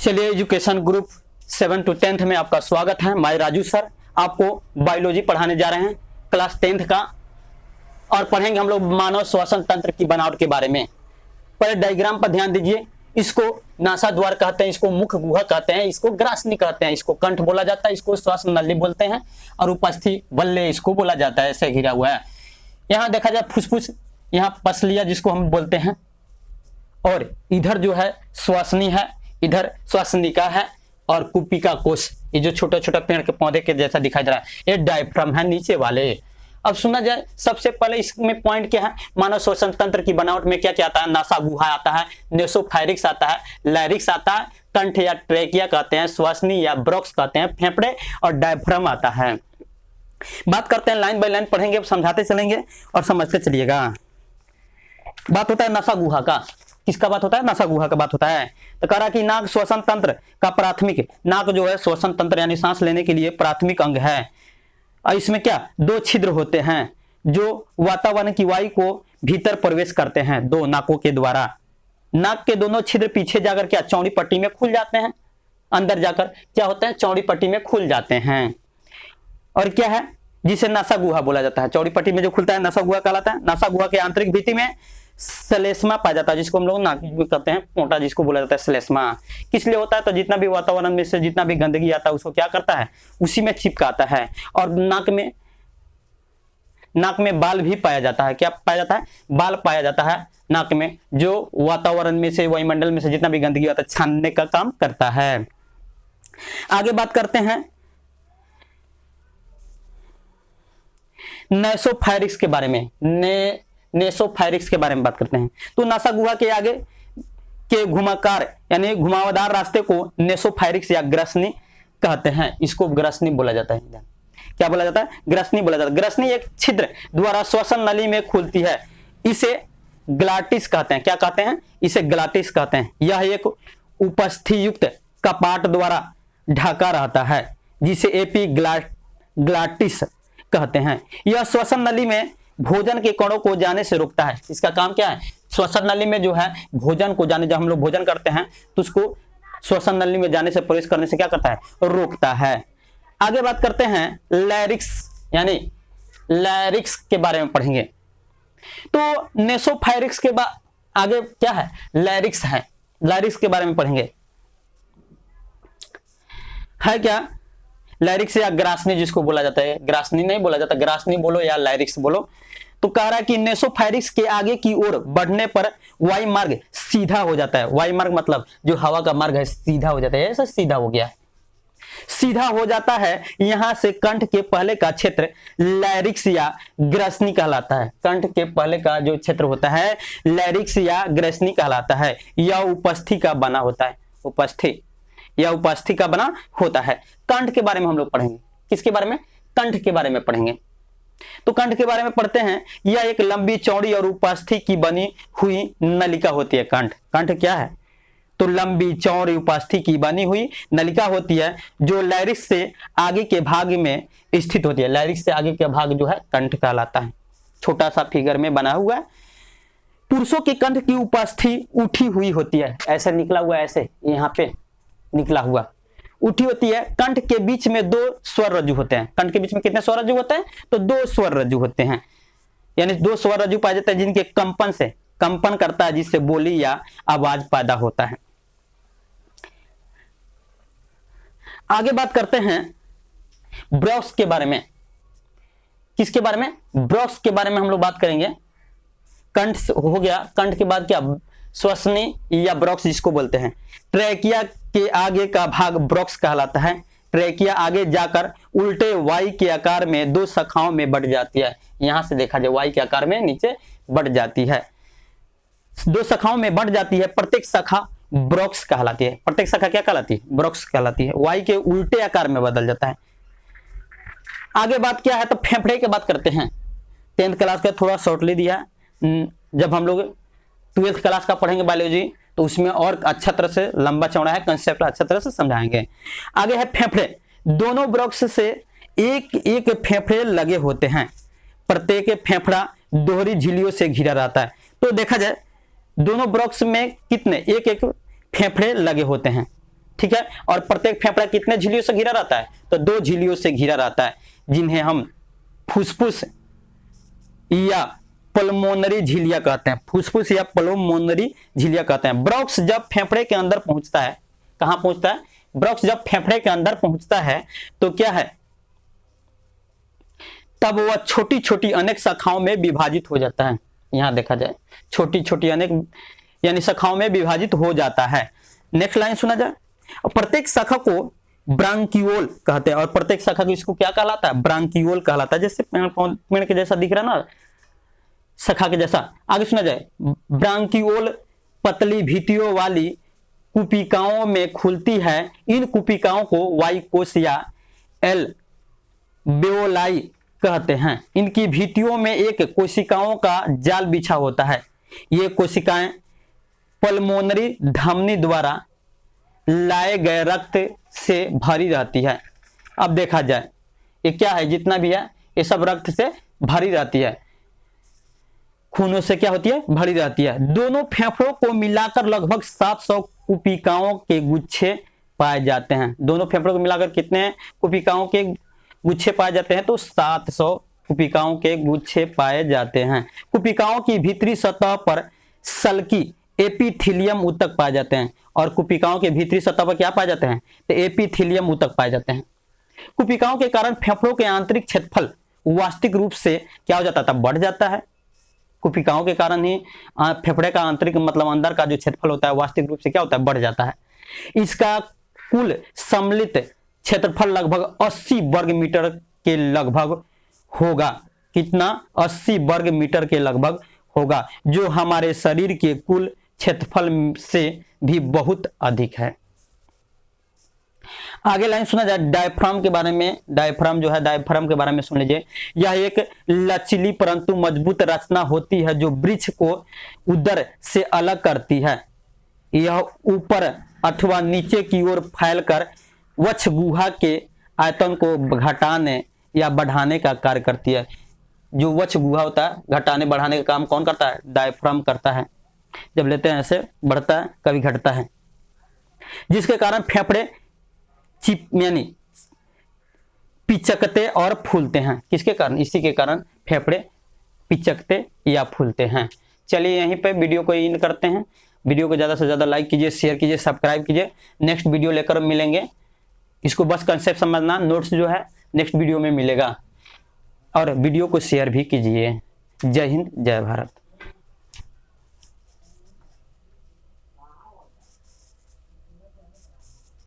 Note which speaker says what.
Speaker 1: चलिए education group 7 to 10th में आपका स्वागत है। मैं राजू सर आपको बायोलॉजी पढ़ाने जा रहे हैं क्लास 10th का, और पढ़ेंगे हम लोग मानव श्वसन तंत्र की बनावट के बारे में। पहले डायग्राम पर ध्यान दीजिए। इसको नासा द्वार कहते हैं, इसको मुख गुहा कहते हैं, इसको ग्रासनी कहते हैं, इसको कंठ बोला जाता है, इसको श्वास नली बोलते हैं, और उपस्थि बल्ले इसको बोला जाता है। ऐसे घिरा हुआ है। यहाँ देखा जाए फुसफुस, यहाँ पसलिया जिसको हम बोलते हैं, और इधर जो है श्वासनी है, इधर श्वासनिका है, और कुपिका कोश, ये जो छोटा छोटा पेड़ के पौधे के जैसा दिखाई दे रहा है, ये डायफ्राम है नीचे वाले। अब सुना जाए, सबसे पहले इसमें पॉइंट क्या है, मानव श्वसन तंत्र की बनावट में क्या क्या आता है। नासा गुहा आता है, नेसोफायरिक्स आता है, लैरिक्स आता है, कंठ या ट्रेकिया कहते हैं, श्वासनी या ब्रोक्स कहते हैं, फेफड़े, और डायफ्राम आता है। बात करते हैं, लाइन बाय लाइन पढ़ेंगे, समझाते चलेंगे और समझते चलिएगा। बात होता है नासा गुहा का। किसका बात होता है? नासा गुहा का बात होता है। तो कह रहा कि नाक श्वसन तंत्र का प्राथमिक, नाक जो है श्वसन तंत्र यानी सांस लेने के लिए प्राथमिक अंग है। और इसमें क्या दो छिद्र होते हैं जो वातावरण की वायु को भीतर प्रवेश करते हैं, दो नाकों के द्वारा। नाक के दोनों छिद्र पीछे जाकर क्या चौड़ी पट्टी में खुल जाते हैं, अंदर जाकर क्या होते हैं चौड़ी पट्टी में खुल जाते हैं। और क्या है जिसे नासा गुहा बोला जाता है। चौड़ी पट्टी में जो खुलता है नासा गुहा कहलाता है। नासा गुहा के आंतरिक भित्ति में श्लेष्मा पाया जाता है, जिसको हम लोग नाक कहते हैं, पोटा जिसको बोला जाता है श्लेष्मा। किस लिए होता है? तो जितना भी वातावरण में से जितना भी गंदगी आता है उसको क्या करता है, उसी में चिपकाता है। और नाक में बाल भी पाया जाता है। क्या पाया जाता है? बाल पाया जाता है नाक में, जो वातावरण में से, वायुमंडल में से जितना भी गंदगी आता है छानने का काम करता है। आगे बात करते हैं नेसोफायरिक्स के बारे में। नेसोफायरिक्स के बारे में बात करते हैं। तो नासा गुहा के आगे के घुमाकार यानी घुमावदार रास्ते को नेसोफायरिक्स या ग्रसनी कहते हैं। इसको ग्रसनी बोला जाता है। क्या बोला जाता है? ग्रसनी बोला जाता है। ग्रसनी एक छिद्र द्वारा श्वसन नली में खुलती है। इसे ग्लाटिस कहते हैं। क्या कहते हैं? इसे ग्लाटिस कहते हैं। यह एक उपस्थि युक्त कपाट द्वारा ढका रहता है, जिसे एपिग्लाटिस कहते हैं। यह श्वसन नली में भोजन के कणों को जाने से रोकता है। इसका काम क्या है? श्वसन नली में जो है भोजन को जाने, जब हम लोग भोजन करते हैं तो उसको श्वसन नली में जाने से, प्रवेश करने से क्या करता है? रोकता है। आगे बात करते हैं लैरिक्स, यानी लैरिक्स के बारे में पढ़ेंगे। तो नेसोफायरिक्स के बाद आगे क्या है? लैरिक्स है। लैरिक्स के बारे में पढ़ेंगे। है क्या? लैरिक्स या ग्रासनी जिसको बोला जाता है। ग्रासनी नहीं बोला जाता, ग्रासनी बोलो या लैरिक्स बोलो। तो कह रहा है कि नेसोफायरिक्स के आगे की ओर बढ़ने पर वायु मार्ग सीधा हो जाता है। वायु मार्ग मतलब जो हवा का मार्ग है, सीधा हो जाता है। ऐसा सीधा हो गया है, सीधा हो जाता है। यहां से कंठ के पहले का क्षेत्र लैरिक्स या ग्रसनी कहलाता है। कंठ के पहले का जो क्षेत्र होता है लैरिक्स या ग्रसनी कहलाता है। यह उपस्थि का बना होता है। उपस्थि या उपस्थि का बना होता है। कंठ के बारे में हम लोग पढ़ेंगे। किसके बारे में? कंठ के बारे में पढ़ेंगे। तो कंठ के बारे में पढ़ते हैं। यह एक लंबी चौड़ी और उपस्थि की बनी हुई नलिका होती है। कंठ क्या है? तो लंबी चौड़ी उपस्थि की बनी हुई नलिका होती है, जो लैरिक्स से आगे के भाग में स्थित होती है। लैरिक्स से आगे का भाग जो है कंठ कहलाता है। छोटा सा फिगर में बना हुआ है। पुरुषों के कंठ की उपस्थि उठी हुई होती है। ऐसे निकला हुआ, ऐसे यहाँ पे निकला हुआ उठी होती है। कंठ के बीच में दो स्वर रज्जु होते हैं। कंठ के बीच में कितने स्वर रज्जु होते हैं? तो दो स्वर रज्जु होते हैं, यानी दो स्वर रज्जु पाए जाते हैं, जिनके कंपन से कंपन करता है, जिससे बोली या आवाज पैदा होता है। आगे बात करते हैं ब्रोक्स के बारे में। किसके बारे में? ब्रोक्स के बारे में हम लोग बात करेंगे। कंठ हो गया, कंठ के बाद क्या? श्वसनी या ब्रोक्स जिसको बोलते हैं। ट्रेकिया के आगे का भाग ब्रोक्स कहलाता है। ट्रेकिया आगे जाकर उल्टे वाई के आकार में दो शाखाओं में बढ़ जाती है। यहां से देखा जाए वाई के आकार में नीचे बढ़ जाती है, दो शाखाओं में बढ़ जाती है। प्रत्येक शाखा ब्रोक्स कहलाती है। प्रत्येक शाखा क्या कहलाती है? ब्रोक्स कहलाती है। वाई के उल्टे आकार में बदल जाता है। आगे बात क्या है? तो फेफड़े की बात करते हैं। 10th क्लास का थोड़ा शॉर्टली दिया। जब हम लोग 12th क्लास का पढ़ेंगे बायोलॉजी, तो उसमें और अच्छा तरह से लंबा चौड़ा है, कंसेप्ट अच्छा तरह से समझाएंगे। आगे है फेफड़े। दोनों ब्रोक्स से एक एक फेफड़े लगे होते हैं। प्रत्येक फेफड़ा दोहरी झिल्लियों से घिरा रहता है। तो देखा जाए दोनों ब्रोक्स में कितने एक एक फेफड़े लगे होते हैं। ठीक है। और प्रत्येक फेफड़ा कितने झिल्लियों से घिरा रहता है? तो 2 झिल्लियों से घिरा रहता है, जिन्हें हम फुसफुस या पल्मोनरी झिल्लियां कहते हैं। फुसफुस या पल्मोनरी झिल्लियां कहते हैं। ब्रोंक्स जब फेफड़े के अंदर पहुंचता है, कहां पहुंचता है? ब्रोंक्स जब फेफड़े के अंदर पहुंचता है तो क्या है, तब वह छोटी छोटी अनेक शाखाओं में विभाजित हो जाता है। यहां देखा जाए छोटी छोटी अनेक यानी शाखाओं में विभाजित हो जाता है। नेक्स्ट लाइन सुना जाए। और प्रत्येक शाखा को ब्रांकियोल कहते हैं। और प्रत्येक शाखा को इसको क्या कहलाता है? ब्रांकियोल कहलाता है। जैसे पेड़ के जैसा दिख रहा है ना, शाखा के जैसा। आगे सुना जाए। ब्रांकियोल पतली भीतियों वाली कुपिकाओं में खुलती है। इन कुपिकाओं को वाइकोस या एल्वेओलाई कहते हैं। इनकी भीतियों में एक कोशिकाओं का जाल बिछा होता है। ये कोशिकाएं पल्मोनरी धमनी द्वारा लाए गए रक्त से भरी रहती है। अब देखा जाए ये क्या है, जितना भी है ये सब रक्त से भरी रहती है, खूनों से क्या होती है? भरी रहती है। दोनों फेफड़ों को मिलाकर लगभग 700 कुपिकाओं के गुच्छे पाए जाते हैं। दोनों फेफड़ों को मिलाकर कितने कुपिकाओं के गुच्छे पाए जाते हैं? तो 700 कुपिकाओं के गुच्छे पाए जाते हैं। कुपिकाओं की भीतरी सतह पर सल्की एपिथीलियम ऊतक पाए जाते हैं। और कुपिकाओं के भीतरी सतह पर क्या पाए जाते हैं? तो एपिथीलियम ऊतक पाए जाते हैं। कुपिकाओं के कारण फेफड़ों के आंतरिक क्षेत्रफल वास्तविक रूप से क्या हो जाता था? बढ़ जाता है। कुपिकाओं के कारण ही फेफड़े का आंतरिक मतलब अंदर का जो क्षेत्रफल होता है वास्तविक रूप से क्या होता है? बढ़ जाता है। इसका कुल सम्मिलित क्षेत्रफल लगभग 80 वर्ग मीटर के लगभग होगा। कितना? 80 वर्ग मीटर के लगभग होगा, जो हमारे शरीर के कुल क्षेत्रफल से भी बहुत अधिक है। आगे लाइन सुना जाए डायफ्राम के बारे में। डायफ्राम जो है, डायफ्राम के बारे में सुन लीजिए। यह एक लचीली परंतु मजबूत रचना होती है जो वृक्ष को उदर से अलग करती है। यह ऊपर अथवा नीचे की ओर फैलकर वक्ष गुहा के आयतन को घटाने या बढ़ाने का कार्य करती है। जो वक्ष गुहा होता है, घटाने बढ़ाने का काम कौन करता है? डायफ्राम करता है। जब लेते हैं ऐसे बढ़ता है, कभी घटता है, जिसके कारण फेफड़े चिप यानी पिचकते और फूलते हैं। किसके कारण? इसी के कारण फेफड़े पिचकते या फूलते हैं। चलिए यहीं पे वीडियो को इन करते हैं। वीडियो को ज़्यादा से ज़्यादा लाइक कीजिए, शेयर कीजिए, सब्सक्राइब कीजिए। नेक्स्ट वीडियो लेकर मिलेंगे। इसको बस कंसेप्ट समझना, नोट्स जो है नेक्स्ट वीडियो में मिलेगा। और वीडियो को शेयर भी कीजिए। जय हिंद, जय भारत।